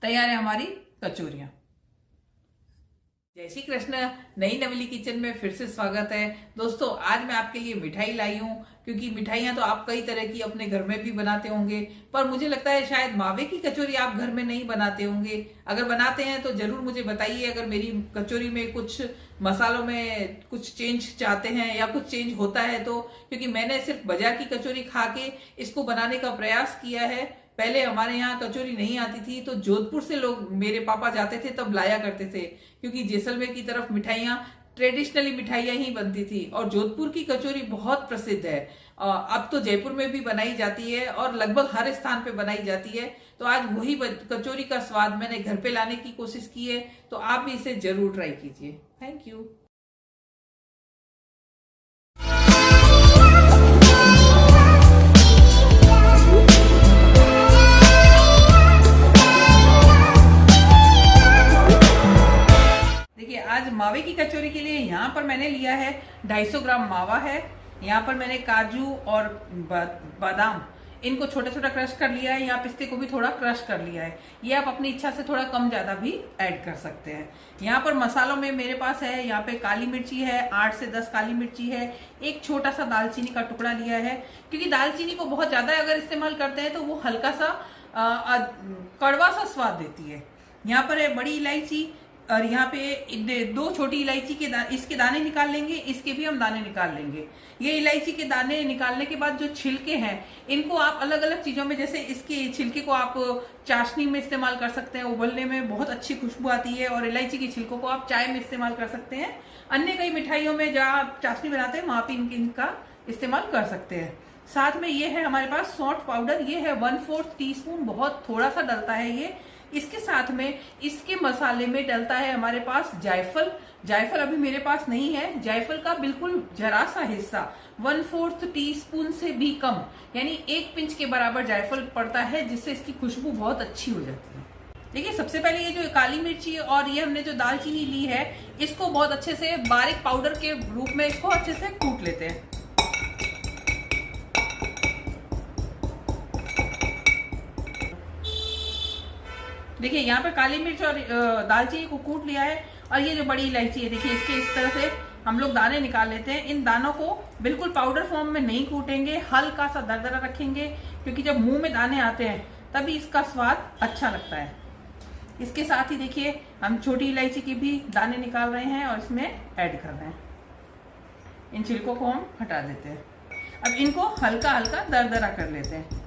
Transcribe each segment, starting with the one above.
तैयार है हमारी कचौरियां। जय श्री कृष्ण। नई नवेली किचन में फिर से स्वागत है। दोस्तों, आज मैं आपके लिए मिठाई लाई हूँ, क्योंकि मिठाइयां तो आप कई तरह की अपने घर में भी बनाते होंगे, पर मुझे लगता है शायद मावे की कचौरी आप घर में नहीं बनाते होंगे। अगर बनाते हैं तो जरूर मुझे बताइए। अगर मेरी कचौरी में कुछ मसालों में कुछ चेंज चाहते हैं या कुछ चेंज होता है तो, क्योंकि मैंने सिर्फ बाजार की कचौरी खा के इसको बनाने का प्रयास किया है। पहले हमारे यहाँ कचौरी नहीं आती थी तो जोधपुर से लोग, मेरे पापा जाते थे तब लाया करते थे, क्योंकि जैसलमेर की तरफ मिठाइयाँ ट्रेडिशनली मिठाइयाँ ही बनती थी और जोधपुर की कचौरी बहुत प्रसिद्ध है। अब तो जयपुर में भी बनाई जाती है और लगभग हर स्थान पे बनाई जाती है। तो आज वही कचौरी का स्वाद मैंने घर पे लाने की कोशिश की है, तो आप भी इसे जरूर ट्राई कीजिए। Thank you. आज मावे की कचौरी के लिए यहाँ पर मैंने लिया है 250 ग्राम मावा है। यहाँ पर मैंने काजू और बादाम इनको छोटा छोटा क्रश कर लिया है। यहाँ पिस्ते को भी थोड़ा क्रश कर लिया है। ये आप अपनी इच्छा से थोड़ा कम ज्यादा भी ऐड कर सकते हैं। यहाँ पर मसालों में मेरे पास है, यहाँ पे काली मिर्ची है, 8 से 10 काली मिर्ची है, एक छोटा सा दालचीनी का टुकड़ा लिया है, क्योंकि दालचीनी को बहुत ज्यादा अगर इस्तेमाल करते हैं तो वो हल्का सा कड़वा सा स्वाद देती है। यहाँ पर है बड़ी इलायची और यहाँ पे 2 छोटी इलायची के इसके दाने निकाल लेंगे, इसके भी हम दाने निकाल लेंगे। ये इलायची के दाने निकालने के बाद जो छिलके हैं इनको आप अलग अलग चीजों में, जैसे इसके छिलके को आप चाशनी में इस्तेमाल कर सकते हैं, उबलने में बहुत अच्छी खुशबू आती है, और इलायची के छिलकों को आप चाय में इस्तेमाल कर सकते हैं। अन्य कई मिठाइयों में जहाँ आप चाशनी बनाते हैं वहां पे इनका इस्तेमाल कर सकते हैं। साथ में ये है हमारे पास सौंठ पाउडर, ये है 1/4 टीस्पून, बहुत थोड़ा सा डलता है ये। इसके साथ में इसके मसाले में डलता है हमारे पास जायफल। जायफल अभी मेरे पास नहीं है। जायफल का बिल्कुल जरा सा हिस्सा, 1/4 टीस्पून से भी कम, यानी 1 पिंच के बराबर जायफल पड़ता है, जिससे इसकी खुशबू बहुत अच्छी हो जाती है। देखिए, सबसे पहले ये जो काली मिर्ची और ये हमने जो दालचीनी ली है, इसको बहुत अच्छे से बारीक पाउडर के रूप में इसको अच्छे से कूट लेते हैं। देखिए, यहाँ पे काली मिर्च और दालचीनी को कूट लिया है, और ये जो बड़ी इलायची है, देखिए इसके इस तरह से हम लोग दाने निकाल लेते हैं। इन दानों को बिल्कुल पाउडर फॉर्म में नहीं कूटेंगे, हल्का सा दरदरा रखेंगे, क्योंकि जब मुंह में दाने आते हैं तभी इसका स्वाद अच्छा लगता है। इसके साथ ही देखिए हम छोटी इलायची के भी दाने निकाल रहे हैं और इसमें ऐड कर रहे हैं। इन छिलकों को हम हटा देते हैं। अब इनको हल्का हल्का दरदरा कर लेते हैं।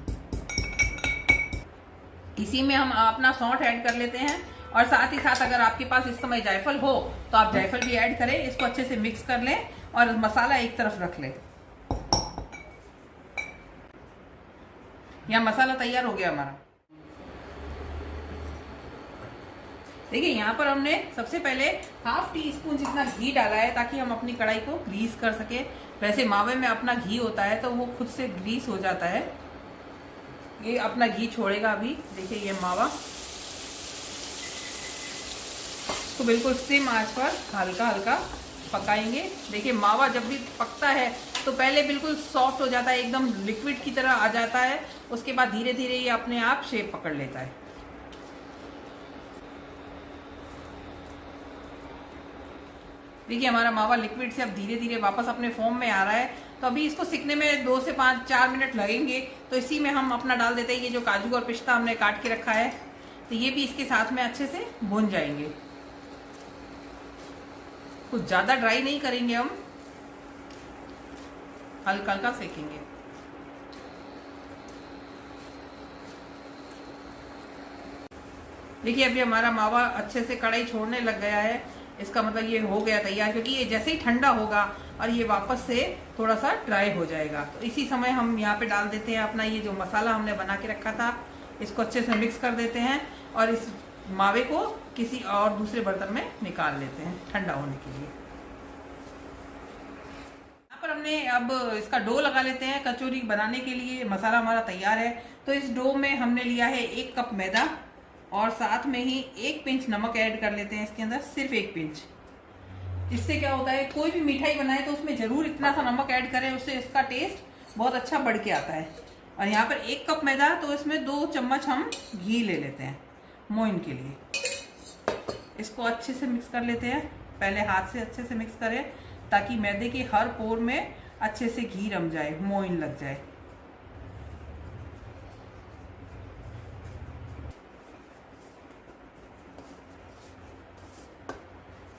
इसी में हम अपना सौंठ ऐड कर लेते हैं, और साथ ही साथ अगर आपके पास इस समय जायफल हो तो आप जायफल भी ऐड करें। इसको अच्छे से मिक्स कर लें और मसाला एक तरफ रख लें। यहाँ मसाला तैयार हो गया हमारा। देखिए, यहाँ पर हमने सबसे पहले 1/2 टीस्पून जितना घी डाला है, ताकि हम अपनी कढ़ाई को ग्रीस कर सके। वैसे मावे में अपना घी होता है तो वो खुद से ग्रीस हो जाता है। ये अपना घी छोड़ेगा अभी। देखिए, ये मावा तो बिल्कुल सिम आंच पर हल्का हल्का पकाएंगे। देखिए, मावा जब भी पकता है तो पहले बिल्कुल सॉफ्ट हो जाता है, एकदम लिक्विड की तरह आ जाता है। उसके बाद धीरे धीरे ये अपने आप शेप पकड़ लेता है। देखिए, हमारा मावा लिक्विड से अब धीरे धीरे वापस अपने फॉर्म में आ रहा है। तो अभी इसको सिकने में 2 से 4 मिनट लगेंगे। तो इसी में हम अपना डाल देते हैं ये जो काजू और पिस्ता हमने काट के रखा है, तो ये भी इसके साथ में अच्छे से भून जाएंगे। कुछ ज्यादा ड्राई नहीं करेंगे, हम हल्का हल्का सेकेंगे। देखिए, अभी हमारा मावा अच्छे से कढ़ाई छोड़ने लग गया है। इसका मतलब ये हो गया तैयार, क्योंकि ये जैसे ही ठंडा होगा और ये वापस से थोड़ा सा ड्राई हो जाएगा। तो इसी समय हम यहाँ पे डाल देते हैं अपना ये जो मसाला हमने बना के रखा था। इसको अच्छे से मिक्स कर देते हैं और इस मावे को किसी और दूसरे बर्तन में निकाल लेते हैं ठंडा होने के लिए। यहाँ पर हमने अब इसका डो लगा लेते हैं। कचौरी बनाने के लिए मसाला हमारा तैयार है। तो इस डो में हमने लिया है 1 कप मैदा, और साथ में ही 1 पिंच नमक ऐड कर लेते हैं इसके अंदर, सिर्फ 1 पिंच। इससे क्या होता है, कोई भी मिठाई बनाए तो उसमें जरूर इतना सा नमक ऐड करें, उससे इसका टेस्ट बहुत अच्छा बढ़ के आता है। और यहाँ पर 1 कप मैदा, तो इसमें 2 चम्मच हम घी ले लेते हैं। मोइन के लिए। इसको अच्छे से मिक्स कर लेते हैं। पहले हाथ से अच्छे से मिक्स करें ताकि मैदे के हर पोर में अच्छे से घी रम जाए, मोइन लग जाए।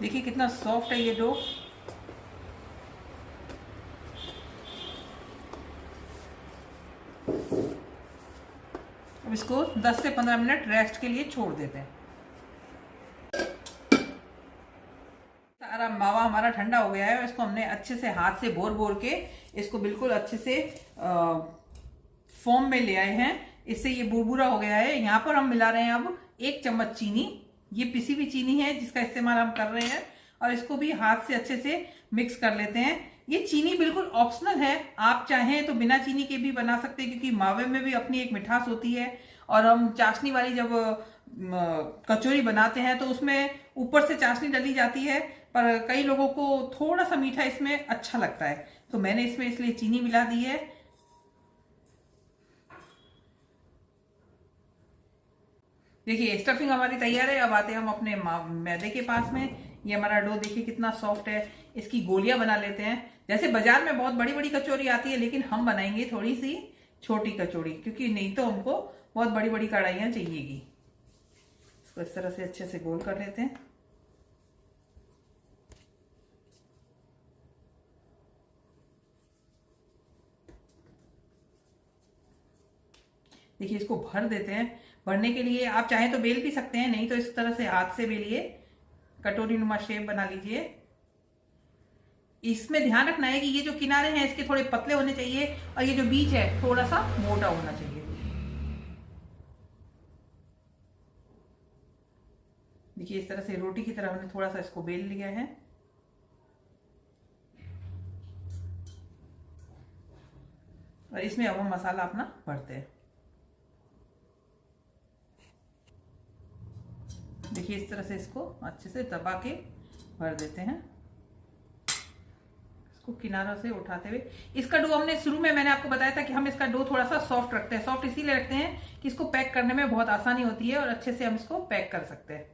देखिए कितना सॉफ्ट है ये डो। अब इसको 10 से 15 मिनट रेस्ट के लिए छोड़ देते हैं। सारा मावा हमारा ठंडा हो गया है। इसको हमने अच्छे से हाथ से बोर बोर के इसको बिल्कुल अच्छे से फॉर्म में ले आए हैं। इससे ये बुरबुरा हो गया है। यहाँ पर हम मिला रहे हैं अब 1 चम्मच चीनी। ये पिसी हुई चीनी है जिसका इस्तेमाल हम कर रहे हैं, और इसको भी हाथ से अच्छे से मिक्स कर लेते हैं। ये चीनी बिल्कुल ऑप्शनल है, आप चाहें तो बिना चीनी के भी बना सकते हैं, क्योंकि मावे में भी अपनी एक मिठास होती है। और हम चाशनी वाली जब कचौरी बनाते हैं तो उसमें ऊपर से चाशनी डली जाती है, पर कई लोगों को थोड़ा सा मीठा इसमें अच्छा लगता है, तो मैंने इसमें इसलिए चीनी मिला दी है। देखिए स्टफिंग हमारी तैयार है। अब आते हैं हम अपने मैदे के पास में। ये हमारा डो देखिए कितना सॉफ्ट है। इसकी गोलियां बना लेते हैं। जैसे बाजार में बहुत बड़ी बड़ी कचौरी आती है, लेकिन हम बनाएंगे थोड़ी सी छोटी कचौड़ी, क्योंकि नहीं तो हमको बहुत बड़ी बड़ी कढ़ाइयां चाहिएगी। इसको इस तरह से अच्छे से गोल कर लेते हैं। देखिए इसको भर देते हैं। भरने के लिए आप चाहें तो बेल भी सकते हैं, नहीं तो इस तरह से हाथ से बेलिए, कटोरी नुमा शेप बना लीजिए। इसमें ध्यान रखना है कि ये जो किनारे हैं इसके थोड़े पतले होने चाहिए, और ये जो बीच है थोड़ा सा मोटा होना चाहिए। देखिए इस तरह से रोटी की तरह हमने थोड़ा सा इसको बेल लिया है। और इसमें अब हम मसाला अपना भरते हैं। देखिए इस तरह से इसको अच्छे से दबा के भर देते हैं, इसको किनारों से उठाते हुए। इसका डो हमने शुरू में मैंने आपको बताया था कि हम इसका डो थोड़ा सा सॉफ्ट रखते हैं। सॉफ्ट इसीलिए रखते हैं कि इसको पैक करने में बहुत आसानी होती है और अच्छे से हम इसको पैक कर सकते हैं।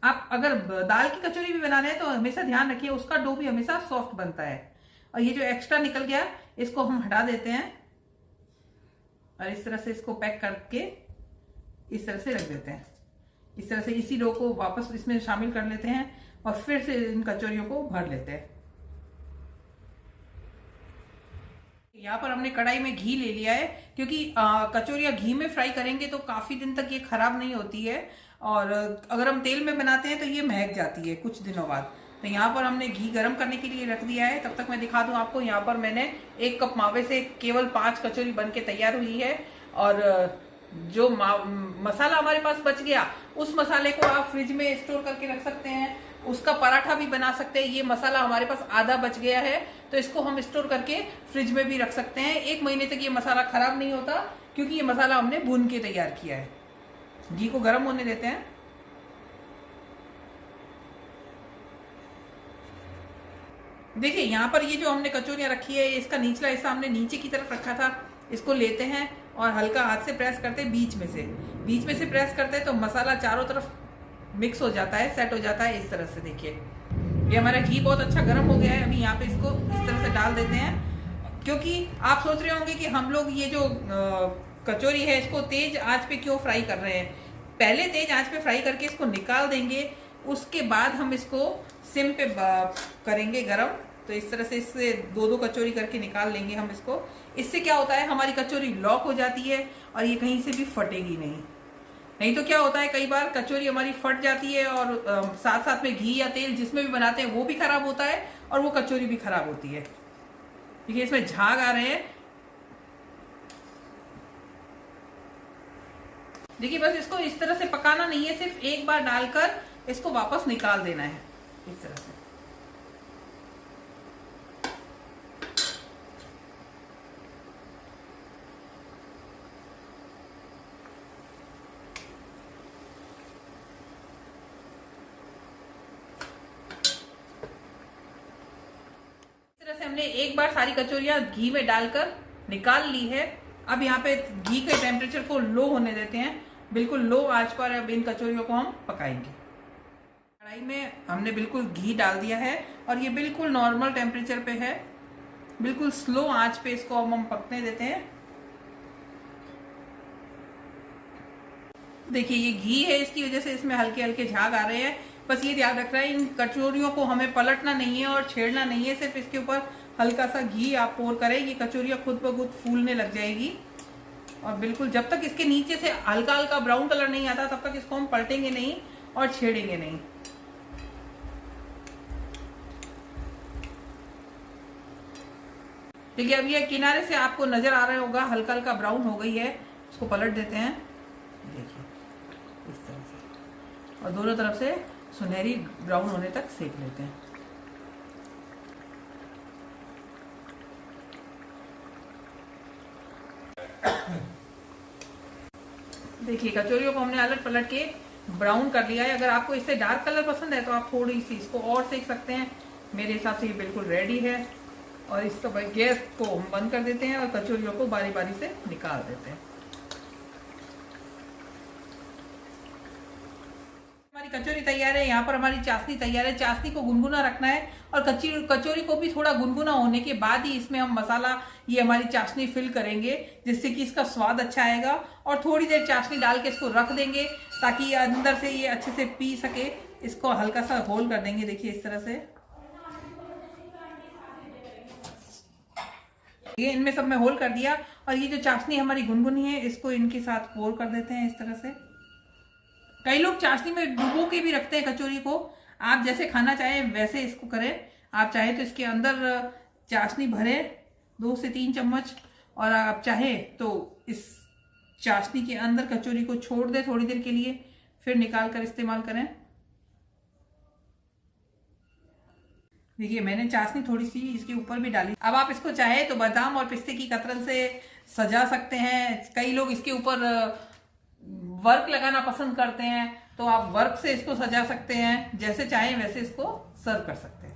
आप अगर दाल की कचौरी भी बनाने हैं तो हमेशा ध्यान रखिए उसका डो भी हमेशा सॉफ्ट बनता है। और ये जो एक्स्ट्रा निकल गया इसको हम हटा देते हैं, और इस तरह से इसको पैक करके इस तरह से रख देते हैं। इस तरह से इसी डो को वापस इसमें शामिल कर लेते हैं और फिर से इन कचौरियों को भर लेते हैं। यहाँ पर हमने कढ़ाई में घी ले लिया है, क्योंकि कचौरियाँ घी में फ्राई करेंगे तो काफी दिन तक ये खराब नहीं होती है, और अगर हम तेल में बनाते हैं तो ये महक जाती है कुछ दिनों बाद। तो यहाँ पर हमने घी गर्म करने के लिए रख दिया है। तब तक मैं दिखा दूं आपको, यहाँ पर मैंने 1 कप मावे से केवल 5 कचौरी बन के तैयार हुई है। और जो मसाला हमारे पास बच गया उस मसाले को आप फ्रिज में स्टोर करके रख सकते हैं, उसका पराठा भी बना सकते हैं। ये मसाला हमारे पास आधा बच गया है तो इसको हम स्टोर करके फ्रिज में भी रख सकते हैं। 1 महीने तक ये मसाला खराब नहीं होता, क्योंकि ये मसाला हमने भून के तैयार किया है। घी को गर्म होने देते हैं। देखिए यहाँ पर ये जो हमने कचौरियां रखी है, इसका निचला हिस्सा हमने नीचे की तरफ रखा था। इसको लेते हैं और हल्का हाथ से प्रेस करते हैं, बीच में से प्रेस करते हैं तो मसाला चारों तरफ मिक्स हो जाता है, सेट हो जाता है। इस तरह से देखिए ये हमारा घी बहुत अच्छा गर्म हो गया है। अभी यहाँ पे इसको इस तरह से डाल देते हैं, क्योंकि आप सोच रहे होंगे कि हम लोग ये जो कचौरी है इसको तेज आंच पे क्यों फ्राई कर रहे हैं। पहले तेज आंच पे फ्राई करके इसको निकाल देंगे, उसके बाद हम इसको सिम पे करेंगे गरम। तो इस तरह से इससे 2-2 कचौरी करके निकाल लेंगे हम इसको। इससे क्या होता है, हमारी कचौरी लॉक हो जाती है और ये कहीं से भी फटेगी नहीं तो क्या होता है, कई बार कचौरी हमारी फट जाती है और साथ साथ में घी या तेल जिसमें भी बनाते हैं वो भी खराब होता है और वो कचौरी भी खराब होती है। देखिए इसमें झाग आ रहे हैं। देखिए बस इसको इस तरह से पकाना नहीं है, सिर्फ एक बार डालकर इसको वापस निकाल देना है इस तरह से। हमने एक बार सारी कचौरियां घी में डालकर निकाल ली है। अब यहाँ पे घी के टेम्परेचर को लो होने देते हैं बिल्कुल लो आंच पर अब इन कचौरियों को हम पकाएंगे। कढ़ाई में हमने बिल्कुल घी डाल दिया है और ये बिल्कुल नॉर्मल टेम्परेचर पे है, बिल्कुल स्लो आंच पे इसको अब हम पकने देते हैं। देखिए ये घी है, इसकी वजह से इसमें हल्के हल्के झाग आ रहे हैं। बस ये ध्यान रखना है इन कचौरियों को हमें पलटना नहीं है और छेड़ना नहीं है, सिर्फ इसके ऊपर हल्का सा घी आप पोर करें, ये कचौरियाँ खुद ब खुद फूलने लग जाएगी। और बिल्कुल जब तक इसके नीचे से हल्का हल्का ब्राउन कलर नहीं आता तब तक इसको हम पलटेंगे नहीं और छेड़ेंगे नहीं। देखिए अब ये किनारे से आपको नजर आ रहा होगा हल्का हल्का ब्राउन हो गई है, इसको पलट देते हैं। देखिए इस तरह से, और दोनों तरफ से सुनहरी ब्राउन होने तक सेक लेते हैं। देखिए कचौरियों को हमने अलट पलट के ब्राउन कर लिया है। अगर आपको इससे डार्क कलर पसंद है तो आप थोड़ी सी इसको और सेक सकते हैं। मेरे हिसाब से ये बिल्कुल रेडी है और इस समय गैस को हम बंद कर देते हैं और कचौरियों को बारी बारी से निकाल देते हैं। हमारी कचौरी तैयार है। यहाँ पर हमारी चाशनी तैयार है। चाशनी को गुनगुना रखना है और कचौरी को भी थोड़ा गुनगुना होने के बाद ही इसमें हम मसाला, ये हमारी चाशनी फिल करेंगे, जिससे कि इसका स्वाद अच्छा आएगा। और थोड़ी देर चाशनी डाल के इसको रख देंगे ताकि ये अंदर से ये अच्छे से पी सके। इसको हल्का सा होल कर देंगे, देखिए इस तरह से। ये इनमें सब में होल कर दिया और ये जो चाशनी हमारी गुनगुनी है इसको इनके साथ पोर कर देते हैं इस तरह से। कई लोग चाशनी में डुबो के भी रखते हैं कचौरी को, आप जैसे खाना चाहें वैसे इसको करें। आप चाहे तो इसके अंदर चाशनी भरें 2 से 3 चम्मच, और आप चाहें तो इस चाशनी के अंदर कचौरी को छोड़ दें थोड़ी देर के लिए, फिर निकाल कर इस्तेमाल करें। देखिए मैंने चाशनी थोड़ी सी इसके ऊपर भी डाली। अब आप इसको चाहे तो बादाम और पिस्ते की कतरन से सजा सकते हैं। कई लोग इसके ऊपर वर्क लगाना पसंद करते हैं, तो आप वर्क से इसको सजा सकते हैं। जैसे चाहें वैसे इसको सर्व कर सकते हैं।